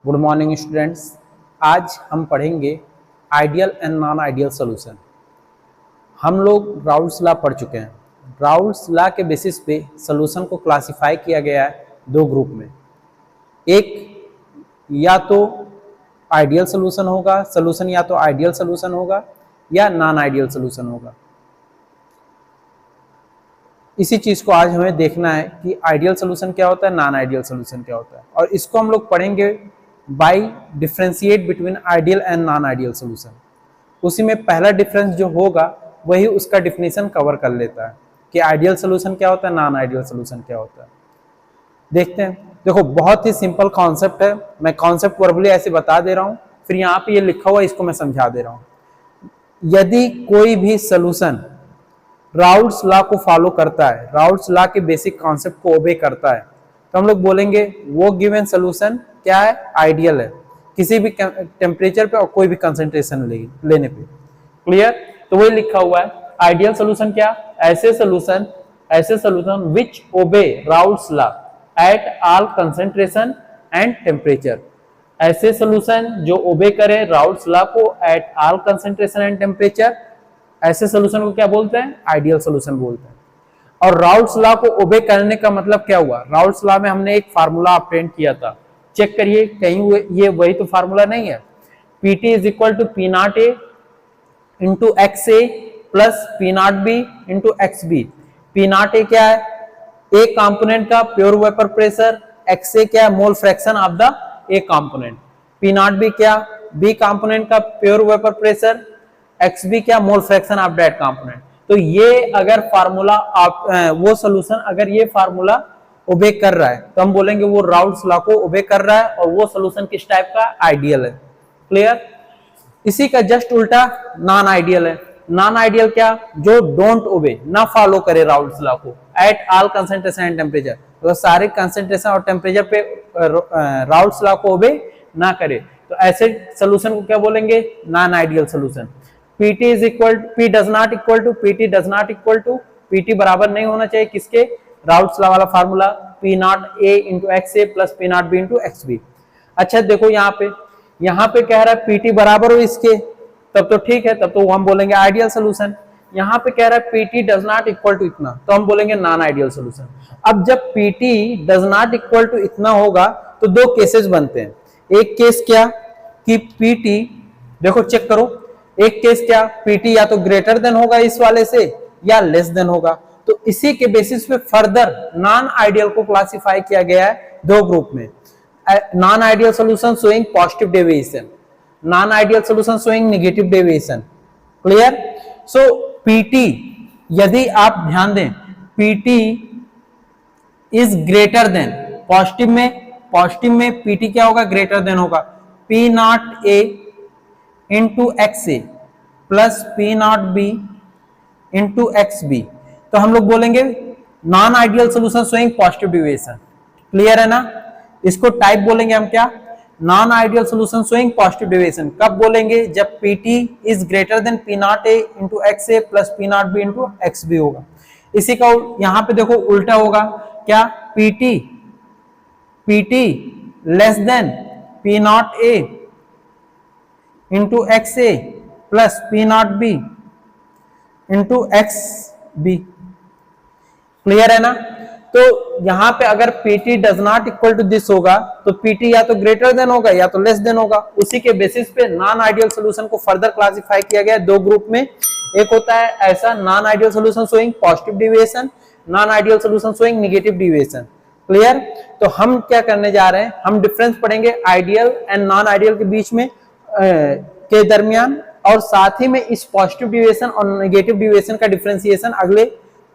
Good morning students. आज हम पढ़ेंगे ideal and non ideal solution. हम लोग राउल्स लॉ पढ़ चुके हैं। राउल्स लॉ के बेसिस पे सॉल्यूशन को क्लासिफाई किया गया है दो ग्रुप में। एक या तो आइडियल सॉल्यूशन होगा, सॉल्यूशन या तो आइडियल सॉल्यूशन होगा या नॉन आइडियल सॉल्यूशन होगा। इसी चीज को आज हमें देखना है कि आइडियल सॉल्यूशन क्या होता है, नॉन आइडियल सॉल्यूशन क्या होता है, और इसको हम लोग पढ़ेंगे by differentiate between ideal and non ideal solution. उसी में पहला डिफरेंस जो होगा वही उसका डिफिनेशन कवर कर लेता है कि आइडियल सॉल्यूशन क्या होता है, नॉन आइडियल सॉल्यूशन क्या होता है। देखते हैं। देखो, बहुत ही सिंपल कॉन्सेप्ट है। मैं कॉन्सेप्ट वर्बली ऐसे बता दे रहा हूं, फिर यहाँ पे ये लिखा हुआ है, इसको मैं समझा दे रहा हूं। यदि कोई भी सॉल्यूशन राउल्स लॉ को फॉलो करता है, राउल्स लॉ के बेसिक कॉन्सेप्ट को ओबे करता है, तो हम लोग बोलेंगे वो गिवन सॉल्यूशन क्या है, आइडियल है, किसी भी टेम्परेचर पे और कोई भी कंसंट्रेशन लेने पे। क्लियर? तो वही लिखा हुआ है। आइडियल सॉल्यूशन क्या, ऐसे solution which obey Raoult's law at all concentration and temperature. ऐसे सॉल्यूशन जो ओबे करे राउल्स लॉ को at all concentration and temperature, ऐसे सॉल्यूशन को क्या बोलते हैं, आइडियल सॉल्यूशन बोलते हैं। और राउल्स लॉ को ओबे करने का मतलब क्या हुआ, राउल्स लॉ में हमने एक फार्मूला ऑब्टेन किया था, चेक करिए कहीं ये वही तो फार्मूला नहीं है। Pt is equal to P naught A into x A plus P naught B into x B. P naught A क्या है, ए कंपोनेंट का pure vapour pressure, X A क्या है, mole fraction of the A component. P naught B क्या, B component का pure vapour pressure, X B क्या, mole fraction of that component. तो ये अगर फार्मूला वो सॉल्यूशन अगर ये फार्मूला ओबे कर रहा है तो हम बोलेंगे वो राउल्स लॉ को ओबे कर रहा है, और वो सॉल्यूशन किस टाइप का, आइडियल है। क्लियर? इसी का जस्ट उल्टा नॉन आइडियल है। नॉन आइडियल क्या, जो डोंट ओबे, ना फॉलो करे राउल्स लॉ को at all concentration and temperature, तो सारे कंसंट्रेशन और टेम्परेचर पे राउल्स लॉ को ओबे ना करे, तो ऐसे सॉल्यूशन को क्या बोलेंगे, non ideal solution. Pt is equal P does not equal to Pt does not equal to Pt बराबर नहीं होना चाहिए किसके, राउल्स लॉ वाला formula P not A into x A plus P not B into x b. अच्छा देखो यहाँ पे कह रहा है Pt बराबर हो इसके, तब तो ठीक है, तब तो हम बोलेंगे आइडियल सोल्यूशन। यहाँ पे कह रहा है Pt does not equal to इतना, तो हम बोलेंगे नॉन आइडियल सोल्यूशन। अब जब Pt does not equal to इतना होगा तो दो केसेस बनते हैं। एक केस क्या कि Pt, देखो चेक करो, एक केस क्या, Pt या तो ग्रेटर देन होगा इस वाले से या लेस देन होगा। तो इसी के बेसिस पे फर्दर नॉन आइडियल को क्लासिफाई किया गया है दो ग्रुप में। Non ideal solution showing positive deviation, non ideal solution showing negative deviation. Clear? So Pt, यदि आप ध्यान दें, Pt is greater than, positive में Pt क्या होगा, ग्रेटर देन होगा, P not A into x A plus P not B into x B. तो हम लोग बोलेंगे non ideal solution showing positive deviation. Clear है ना? इसको टाइप बोलेंगे हम क्या, non ideal solution showing positive deviation. कब बोलेंगे, जब Pt is greater than P not A into x A plus P not B into x b होगा। इसी का यहाँ पे देखो उल्टा होगा क्या, Pt less than P not A into x A plus P not B into x b. Clear है ना? तो यहां पे अगर Pt does not equal to this होगा तो Pt या तो ग्रेटर देन होगा या तो लेस देन होगा। उसी के बेसिस पे नॉन आइडियल सॉल्यूशन को फर्दर क्लासिफाई किया गया है दो ग्रुप में। एक होता है ऐसा non ideal solution showing positive deviation, non ideal solution showing negative deviation. Clear? तो हम क्या करने जा रहे हैं, हम डिफरेंस पढ़ेंगे आइडियल एंड नॉन आइडियल के बीच में के दरमियान, और साथ ही में इस पॉजिटिव डेविएशन और नेगेटिव डेविएशन का डिफरेंशिएशन अगले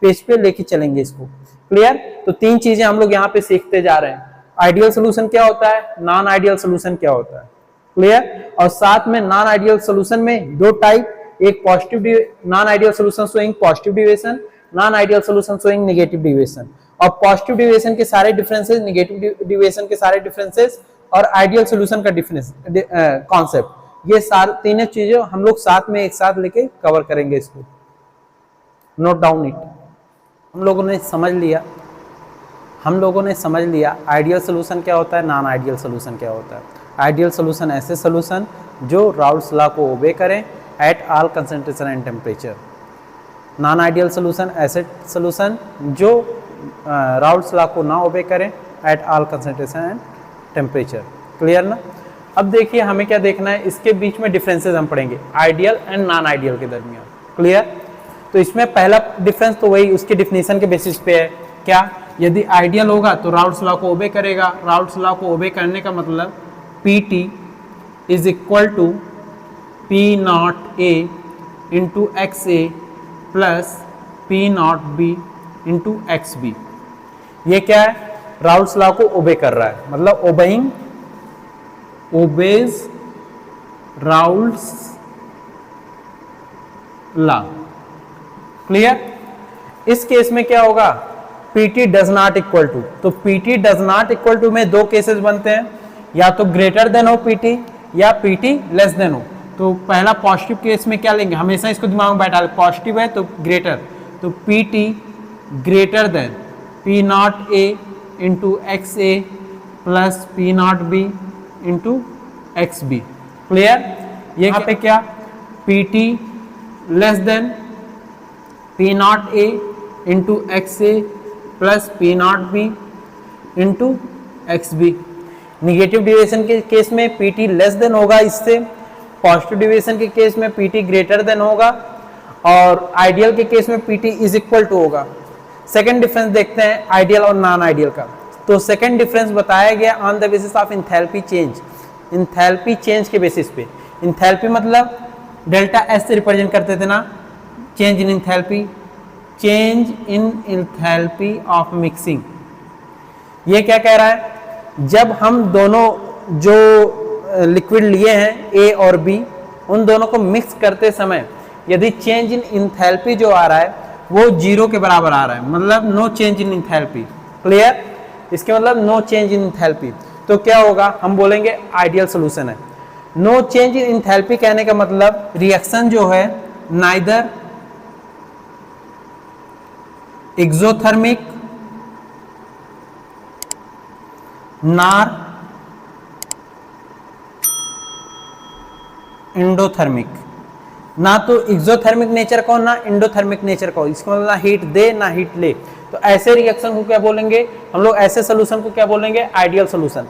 पेज पे लेके चलेंगे इसको। क्लियर? तो तीन चीजें हम लोग यहाँ पे सीखते जा रहे हैं, आइडियल सोल्यूशन क्या होता है, नॉन आइडियल सोल्यूशन क्या होता है। क्लियर? और साथ में नॉन आइडियल सोल्यूशन में दो टाइप, एक positive non ideal solution showing positive deviation, non ideal solution showing negative deviation. और पॉजिटिव डेविएशन के सारे डिफरेंसेस, नेगेटिव डेविएशन के सारे डिफरेंसेस, और आइडियल सोल्यूशन का डिफरेंस कॉन्सेप्ट, ये सारे तीनों चीजें हम लोग साथ में एक साथ लेके कवर करेंगे इसको। Note down it. हम लोगों ने समझ लिया हम लोगों ने समझ लिया आइडियल सोल्यूशन क्या होता है, नॉन आइडियल सोल्यूशन क्या होता है। आइडियल सोल्यूशन ऐसे सोल्यूशन जो राउल्ट्स लॉ को ओबे करें eight all concentration and temperature. Non ideal solution ऐसे सोल्यूशन जो राउल्ट्स लॉ को ना ओबे करें eight all concentration and temperature. Clear ना? अब देखिए हमें क्या देखना है, इसके बीच में डिफरेंसेस हम पढ़ेंगे आइडियल एंड नॉन आइडियल के दरमियान। क्लियर? तो इसमें पहला डिफरेंस तो वही उसके डिफिनेशन के बेसिस पे है। क्या? यदि आइडियल होगा तो राउल्ट्स लॉ को ओबे करेगा। राउल्ट्स लॉ को ओबे करने का मतलब Pt is equal to P naught A into x A plus P naught B into x b. ये क्या है? राउल्ट्स लॉ को ओबे कर रहा है, मतलब obeying obeys Raoult's law. Clear? इस केस में क्या होगा? Pt does not equal to, तो Pt does not equal to में दो केसेस बनते हैं, या तो ग्रेटर देन हो Pt या Pt लेस देन हो। तो पहला पॉजिटिव केस में क्या लेंगे, हमेशा इसको दिमाग में बैठा ले, पॉजिटिव है तो ग्रेटर, तो Pt greater than P naught A into x A plus P naught B into x b. Clear? ये यहाँ पे क्या? Pt less than P naught A into x A plus P naught B into x b. Negative deviation के case में Pt less than होगा इससे, positive deviation के case में Pt ग्रेटर देन होगा, और आइडियल के केस में Pt इज इक्वल टू होगा। सेकेंड डिफरेंस देखते हैं आइडियल और नॉन आइडियल का। तो सेकेंड डिफरेंस बताया गया on the basis of enthalpy change. Enthalpy change के बेसिस पे, इंथैल्पी मतलब डेल्टा एस से रिप्रेजेंट करते थे ना, change in enthalpy, change in enthalpy of mixing. ये क्या कह रहा है? जब हम दोनों जो लिक्विड लिए हैं ए और बी, उन दोनों को मिक्स करते समय यदि चेंज इन इंथैल्पी जो आ रहा है वो जीरो के बराबर आ रहा है, मतलब no change in enthalpy. Clear? इसके मतलब नो चेंज इन इंथैल्पी, तो क्या होगा? हम बोलेंगे आइडियल सोल्यूशन है। नो चेंज इन इंथैल्पी कहने का मतलब रिएक्शन जो है नाइदर एक्सोथर्मिक नार एंडोथर्मिक, ना तो एक्सोथर्मिक नेचर का हो ना एंडोथर्मिक नेचर का हो। इसका मतलब ना हीट दे ना हीट ले, तो ऐसे रिएक्शन को क्या बोलेंगे हम लोग? ऐसे सोल्यूशन को क्या बोलेंगे? Ideal solution.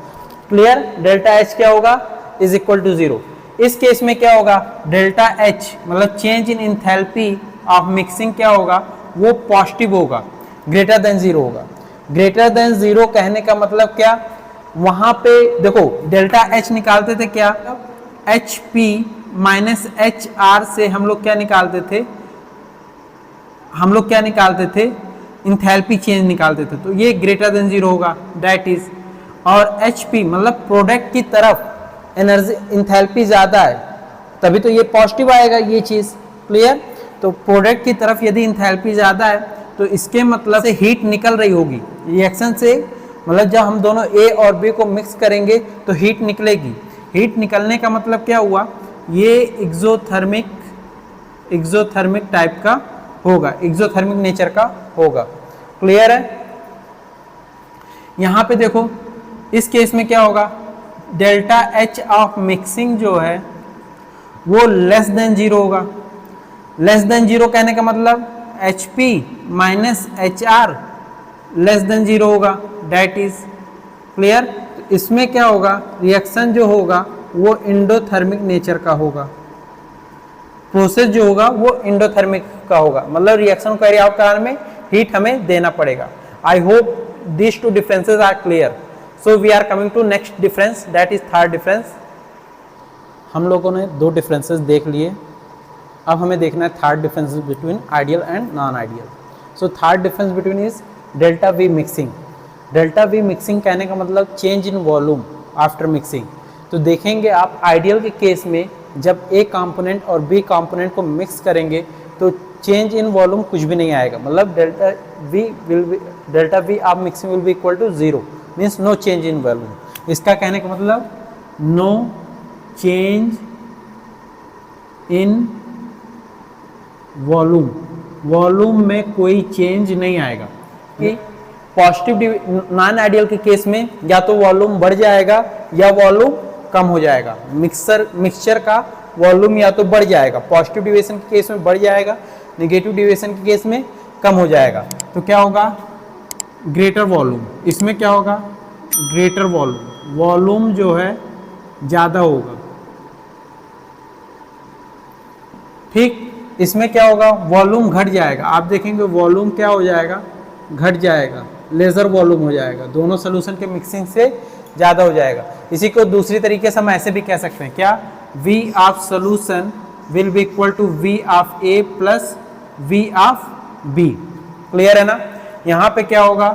Clear? Delta H क्या होगा? Is equal to zero. इस केस में क्या होगा? डेल्टा एच मतलब change in enthalpy of mixing क्या होगा? वो पॉजिटिव होगा, ग्रेटर देन जीरो होगा। ग्रेटर देन जीरो कहने का मतलब क्या? वहां पे देखो डेल्टा एच निकालते थे क्या? H P minus H R से हम लोग क्या निकालते थे? हम लोग क्या निकालते थे? इंथैल्पी चेंज निकालते थे। तो ये ग्रेटर देन जीरो होगा, दैट इज। और एच पी मतलब प्रोडक्ट की तरफ एनर्जी इंथैल्पी ज्यादा है, तभी तो ये पॉजिटिव आएगा ये चीज। क्लियर? तो प्रोडक्ट की तरफ यदि इंथैल्पी ज्यादा है तो इसके मतलब से हीट निकल रही होगी रिएक्शन से, मतलब जब हम दोनों ए और बी को मिक्स करेंगे तो हीट निकलेगी। हीट निकलने का मतलब क्या हुआ? ये एक्सोथर्मिक टाइप का होगा, एक्सोथर्मिक नेचर का होगा। क्लियर है? यहां पे देखो इस केस में क्या होगा? डेल्टा एच ऑफ मिक्सिंग जो है वो लेस देन जीरो होगा। लेस देन जीरो कहने का मतलब H P minus H R less than zero होगा, डेट इज। क्लियर? तो इसमें क्या होगा? रिएक्शन जो होगा वो एंडोथर्मिक नेचर का होगा, प्रोसेस जो होगा वो एंडोथर्मिक का होगा, मतलब रिएक्शन कैरी आउट करने में हीट हमें देना पड़ेगा। I hope these two differences are clear. So we are coming to next difference, that is third difference. हम लोगों ने दो differences देख लिए, अब हमें देखना है third difference between ideal and non-ideal. So third difference between is delta V mixing. delta V mixing कहने का मतलब change in volume after mixing. तो देखेंगे आप आइडियल के केस में जब ए कंपोनेंट और बी कंपोनेंट को मिक्स करेंगे तो चेंज इन वॉल्यूम कुछ भी नहीं आएगा, मतलब delta V of mixing will be equal to zero, means no change in volume. इसका कहने का मतलब no change in volume, volume में कोई चेंज नहीं आएगा। कि पॉजिटिव नॉन आइडियल के केस में या तो वॉल्यूम बढ़ जाएगा या वॉल्यूम कम हो जाएगा। मिक्सचर का वॉल्यूम या तो बढ़ जाएगा, पॉजिटिव डिविएशन के केस में बढ़ जाएगा, नेगेटिव डिविएशन के केस में कम हो जाएगा। तो क्या होगा, ग्रेटर वॉल्यूम। इसमें क्या होगा, ग्रेटर वॉल्यूम, वॉल्यूम जो है ज़्यादा होगा। ठीक, इसमें क्या होगा, वॉल्यूम घट जाएगा। आप देखेंगे वॉल्यूम क्या हो जाएगा, घट जाएगा, लेजर वॉल्यूम हो जाएगा, दोनों सोल्यूशन के मिक्सिंग से ज़्यादा हो जाएगा। इसी को दूसरी तरीके से हम ऐसे भी कह सकते हैं, क्या, V of solution will be equal to V of A plus V of B। Clear है ना। यहाँ पे क्या होगा,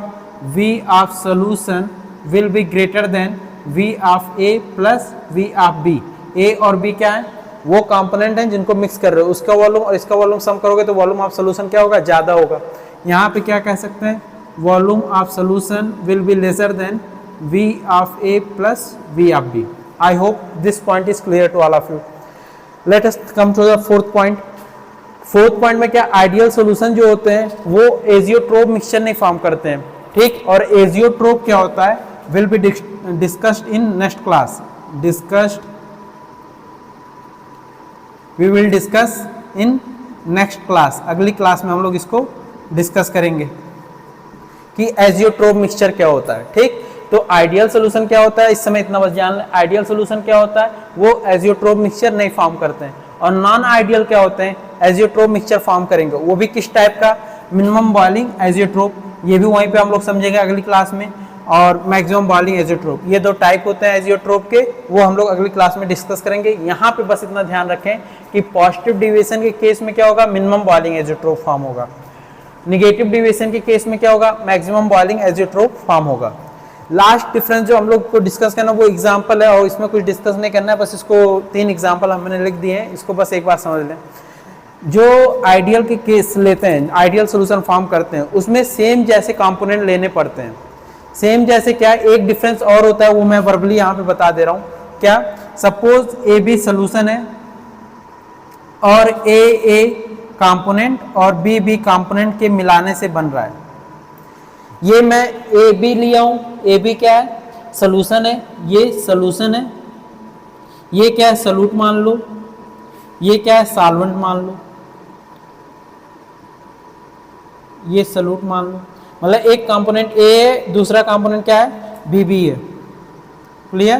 V of solution will be greater than V of A plus V of B। A और B क्या है, वो कंपोनेंट हैं जिनको मिक्स कर रहे हो, उसका वॉल्यूम और इसका वॉल्यूम सम करोगे तो वॉल्यूम ऑफ सोल्यूशन क्या होगा, ज़्यादा होगा। यहाँ पे क्या कह सकते हैं, volume of solution will be lesser than V of A plus V of B. I hope this point is clear to all of you. Let us come to the fourth point. Fourth point में क्या, ideal solution जो होते हैं वो azeotrope mixture नहीं form करते हैं। ठीक, और एजियोट्रोप क्या होता है, will be discussed in next class. We will discuss in next class. अगली क्लास में हम लोग इसको डिस्कस करेंगे कि एजियोट्रोप मिक्सचर क्या होता है। ठीक, तो आइडियल सॉल्यूशन क्या होता है, इस समय इतना बस जान लें। आइडियल सॉल्यूशन क्या होता है, वो एजियोट्रोप मिक्सचर नहीं फॉर्म करते हैं। और नॉन आइडियल क्या होते हैं, एजियोट्रोप मिक्सचर फॉर्म करेंगे। वो भी किस टाइप का, मिनिमम बॉइलिंग एजियोट्रोप, ये भी वहीं पे हम लोग समझेंगे अगली क्लास में। और मैक्सिमम बॉइलिंग एजियोट्रोप, ये दो टाइप होते हैं एजियोट्रोप के, वो हम लोग अगली क्लास में डिस्कस करेंगे। यहाँ पे बस इतना ध्यान रखें कि पॉजिटिव डिविएशन के केस में क्या होगा, मिनिमम बॉइलिंग एजियोट्रोप फॉर्म होगा। निगेटिव डिविएशन के केस में क्या होगा, मैक्सिमम बॉइलिंग एजियोट्रोप फॉर्म होगा। लास्ट डिफरेंस जो हम लोग को डिस्कस करना वो एग्जांपल है, और इसमें कुछ डिस्कस नहीं करना है, बस इसको 3 एग्जांपल हमने लिख दिए हैं, इसको बस एक बार समझ लें। जो आइडियल के केस लेते हैं, आइडियल सॉल्यूशन फॉर्म करते हैं, उसमें सेम जैसे कंपोनेंट लेने पड़ते हैं। सेम जैसे क्या, एक डिफरेंस और होता है, वो मैं वर्बली यहाँ पे बता दे रहा हूँ। क्या, सपोज ए बी सोल्यूशन है और ए कंपोनेंट और बी कंपोनेंट के मिलाने से बन रहा है। ये मैं ए बी लिया हूं, ए बी क्या है, सोल्यूशन है, ये सोल्यूशन है, ये क्या है, सॉल्यूट मान लो, ये क्या है, सॉल्वेंट मान लो, ये सॉल्यूट मान लो। मतलब एक कंपोनेंट ए है, दूसरा कंपोनेंट क्या है, बी है। क्लियर।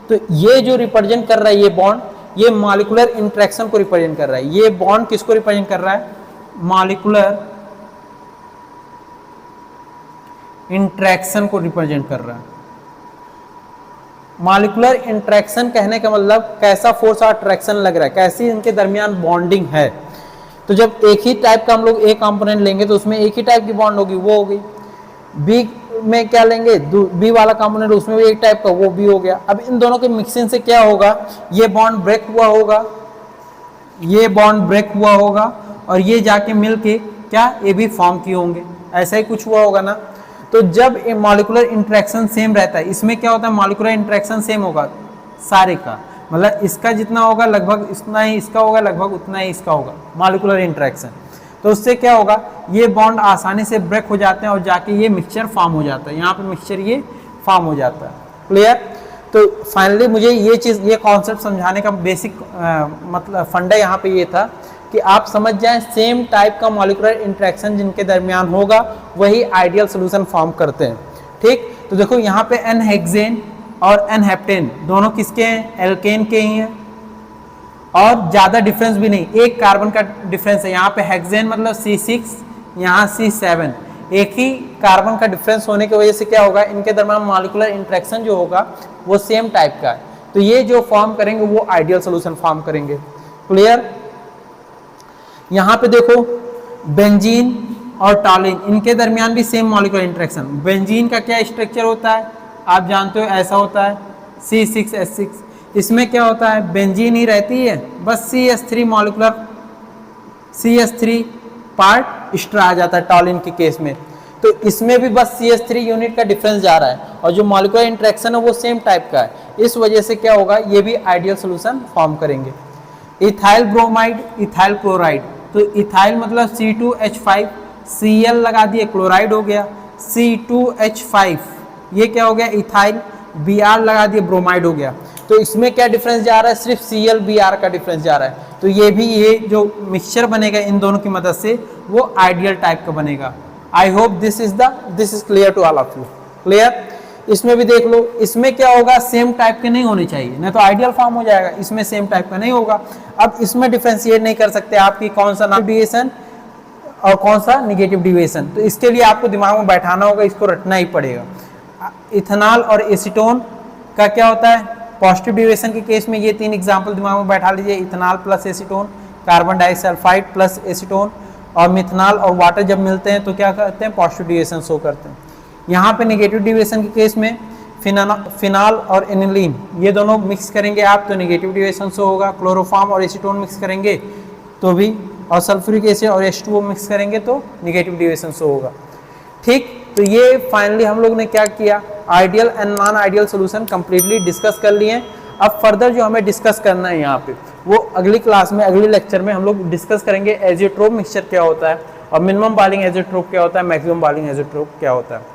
तो ये जो रिप्रेजेंट कर रहा है, ये बॉन्ड, ये मॉलिक्यूलर इंटरेक्शन को रिप्रेजेंट कर रहा है। ये बॉन्ड किसको रिप्रेजेंट कर रहा है, मॉलिक्यूलर इंटरेक्शन को रिप्रेजेंट कर रहा है। मॉलिक्यूलर इंटरेक्शन कहने का मतलब कैसा फोर्स और अट्रैक्शन लग रहा है, कैसी इनके दरमियान बॉन्डिंग है। तो जब एक ही टाइप का हम लोग ए कंपोनेंट लेंगे तो उसमें एक ही टाइप की बॉन्ड होगी, वो हो गई। बी में क्या लेंगे, बी वाला कंपोनेंट, उसमें भी एक टाइप का, वो भी हो गया। अब इन दोनों के मिक्सिंग से क्या होगा, ये बॉन्ड ब्रेक हुआ होगा, ये बॉन्ड ब्रेक हुआ होगा, और ये जाके मिलके क्या ए बी फॉर्म किए होंगे। ऐसा ही कुछ हुआ होगा ना। तो जब मॉलिक्यूलर इंटरेक्शन सेम रहता है, इसमें क्या होता है, मॉलिक्यूलर इंटरेक्शन सेम होगा सारे का, मतलब इसका जितना होगा लगभग इतना ही इसका होगा, लगभग उतना ही इसका होगा मॉलिक्यूलर इंटरेक्शन। तो उससे क्या होगा, ये बॉन्ड आसानी से ब्रेक हो जाते हैं और जाके ये मिक्सचर फॉर्म हो जाता है। यहाँ पे मिक्सचर ये फॉर्म हो जाता है। क्लियर। तो फाइनली मुझे ये चीज़, ये कॉन्सेप्ट समझाने का बेसिक मतलब फंडा यहाँ पे ये था कि आप समझ जाएं सेम टाइप का मॉलिक्यूलर इंटरेक्शन जिनके दरमियान होगा वही आइडियल सॉल्यूशन फॉर्म करते हैं। ठीक। तो देखो यहाँ पे एन हेक्सेन और एन हेप्टेन दोनों किसके हैं, एल्केन के ही हैं, और ज़्यादा डिफरेंस भी नहीं, एक कार्बन का डिफरेंस है। यहाँ पे हेक्सेन मतलब C6, यहाँ C7, एक ही कार्बन का डिफरेंस होने की वजह से क्या होगा, इनके दरमियान मॉलिक्यूलर इंटरेक्शन जो होगा वो सेम टाइप का है। तो ये जो फॉर्म करेंगे वो आइडियल सॉल्यूशन फॉर्म करेंगे। क्लियर। यहाँ पे देखो बेंजीन और टॉलिन, इनके दरमियान भी सेम मॉलिक्यूलर इंटरेक्शन। बेंजीन का क्या स्ट्रक्चर होता है, आप जानते हो, ऐसा होता है C6H6। इसमें क्या होता है, बेंजीन ही रहती है, बस CH3 molecular CH3 part extra आ जाता है टॉलिन के केस में। तो इसमें भी बस CH3 यूनिट का डिफरेंस जा रहा है, और जो मॉलिक्यूलर इंटरेक्शन है वो सेम टाइप का है। इस वजह से क्या होगा, ये भी आइडियल सॉल्यूशन फॉर्म करेंगे। इथाइल ब्रोमाइड, इथाइल क्लोराइड, तो इथाइल मतलब C2H5, Cl लगा दिए, क्लोराइड हो गया, C2H5, ये क्या हो गया इथाइल, Br लगा दिए ब्रोमाइड हो गया। तो इसमें क्या डिफरेंस जा रहा है, सिर्फ Cl Br का डिफरेंस जा रहा है। तो ये भी ये जो मिक्सचर बनेगा इन दोनों की मदद से वो आइडियल टाइप का बनेगा। I hope this is clear to all of you. Clear? इसमें भी देख लो, इसमें क्या होगा, सेम टाइप के नहीं होने चाहिए, नहीं तो आइडियल फॉर्म हो जाएगा। इसमें सेम टाइप का नहीं होगा। अब इसमें डिफरेंशिएट नहीं कर सकते आपकी कौन सा डेविएशन और कौन सा निगेटिव डेविएशन, तो इसके लिए आपको दिमाग में बैठाना होगा, इसको रटना ही पड़ेगा। इथेनॉल और एसीटोन का क्या होता है, पॉजिटिव डेविएशन के केस में ये 3 एग्जाम्पल दिमाग में बैठा लीजिए, ethanol plus acetone, carbon disulphide plus acetone, और मिथेनॉल और वाटर जब मिलते हैं तो क्या करते हैं, पॉजिटिव डेविएशन शो करते हैं। यहाँ पे नेगेटिव डेविएशन के केस में फिनॉल और एनिलीन ये दोनों मिक्स करेंगे आप तो नेगेटिव डेविएशन शो होगा। क्लोरोफॉर्म और एसीटोन मिक्स करेंगे तो भी, और सल्फ्यूरिक एसिड और H2O मिक्स करेंगे तो नेगेटिव डेविएशन शो होगा। ठीक, तो ये फाइनली हम लोग ने क्या किया, ideal and non ideal solution completely discuss कर लिए। अब फर्दर जो हमें डिस्कस करना है यहाँ पे वो अगली क्लास में, अगले लेक्चर में हम लोग डिस्कस करेंगे एजेट्रोप मिक्सचर क्या होता है, और मिनिमम बॉइलिंग एजेट्रोप क्या होता है, मैक्सिमम बॉइलिंग एजेट्रोप क्या होता है।